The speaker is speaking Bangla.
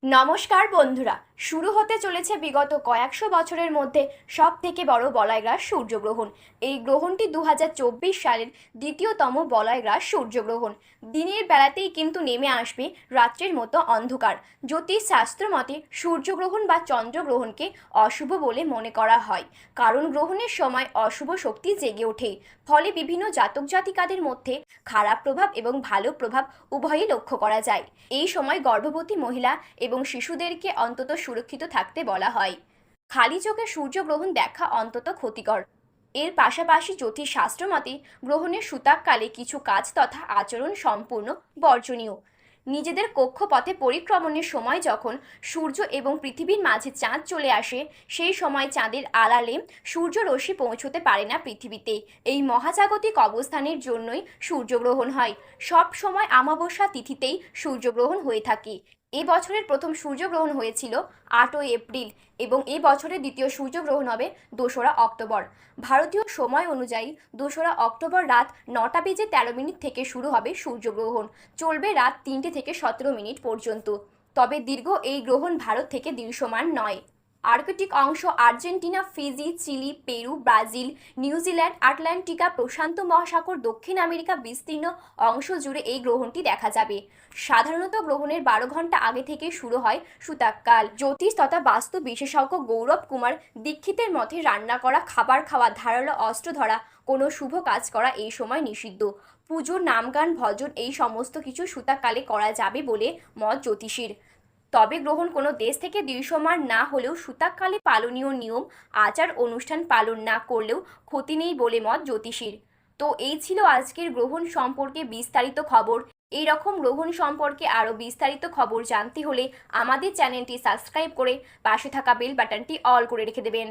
নমস্কার বন্ধুরা, শুরু হতে চলেছে বিগত কয়েকশো বছরের মধ্যে সব থেকে বড় বলয়গ্রাস সূর্যগ্রহণ। এই গ্রহণটি 2024 সালের দ্বিতীয়তম বলয়গ্রাস সূর্যগ্রহণ। দিনের বেলাতেই কিন্তু নেমে আসবে রাত্রের মতো অন্ধকার। জ্যোতিষ শাস্ত্র মতে সূর্যগ্রহণ বা চন্দ্রগ্রহণকে অশুভ বলে মনে করা হয়, কারণ গ্রহণের সময় অশুভ শক্তি জেগে ওঠে। ফলে বিভিন্ন জাতক জাতিকাদের মধ্যে খারাপ প্রভাব এবং ভালো প্রভাব উভয়ই লক্ষ্য করা যায়। এই সময় গর্ভবতী মহিলা এবং শিশুদেরকে অন্তত সুরক্ষিত থাকতে বলা হয়। খালি চোখে সূর্যগ্রহণ দেখা অন্তত ক্ষতিকর। এর পাশাপাশি জ্যোতিষশাস্ত্র মতে গ্রহণের সূতককালে কিছু কাজ তথা আচরণ সম্পূর্ণ বর্জনীয়। নিজেদের কক্ষপথে পরিক্রমণের সময় যখন সূর্য এবং পৃথিবীর মাঝে চাঁদ চলে আসে, সেই সময় চাঁদের আড়ালে সূর্যরশ্মি পৌঁছতে পারে না পৃথিবীতে। এই মহাজাগতিক অবস্থানের জন্যই সূর্যগ্রহণ হয়। সব সময় অমাবস্যা তিথিতেই সূর্যগ্রহণ হয়ে থাকে। এ বছরের প্রথম সূর্যগ্রহণ হয়েছিল 8ই এপ্রিল এবং এ বছরের দ্বিতীয় সূর্যগ্রহণ হবে 2রা অক্টোবর। ভারতীয় সময় অনুযায়ী 2রা অক্টোবর রাত 9:13 থেকে শুরু হবে সূর্যগ্রহণ, চলবে রাত 3টে থেকে 17 পর্যন্ত। তবে দীর্ঘ এই গ্রহণ ভারত থেকে দৃশ্যমান নয়। আর্কটিক অংশ, Argentina, Fiji, Chile, Peru, Brazil, New Zealand, Antarctica, প্রশান্ত মহাসাগর, দক্ষিণ আমেরিকা বিস্তীর্ণ অংশ জুড়ে এই গ্রহণটি দেখা যাবে। সাধারণত গ্রহণের 12 ঘন্টা আগে থেকে শুরু হয় সূতককাল। জ্যোতিষ তথা বাস্তু বিশেষজ্ঞ গৌরব কুমার দীক্ষিতের মতে রান্না করা, খাবার খাওয়া, ধারালো অস্ত্র ধরা, কোনো শুভ কাজ করা এই সময় নিষিদ্ধ। পুজো, নামগান, ভজন এই সমস্ত কিছু সূতককালে করা যাবে বলে মত জ্যোতিষীর। তবে গ্রহণ কোনো দেশ থেকে দৃশ্যমান না হলেও সূতককালে পালনীয় নিয়ম আচার অনুষ্ঠান পালন না করলেও ক্ষতি নেই বলে মত জ্যোতিষীর। তো এই ছিল আজকের গ্রহণ সম্পর্কে বিস্তারিত খবর। এই রকম গ্রহণ সম্পর্কে আরও বিস্তারিত খবর জানতে হলে আমাদের চ্যানেলটি সাবস্ক্রাইব করে পাশে থাকা বেল বাটনটি অল করে রেখে দেবেন।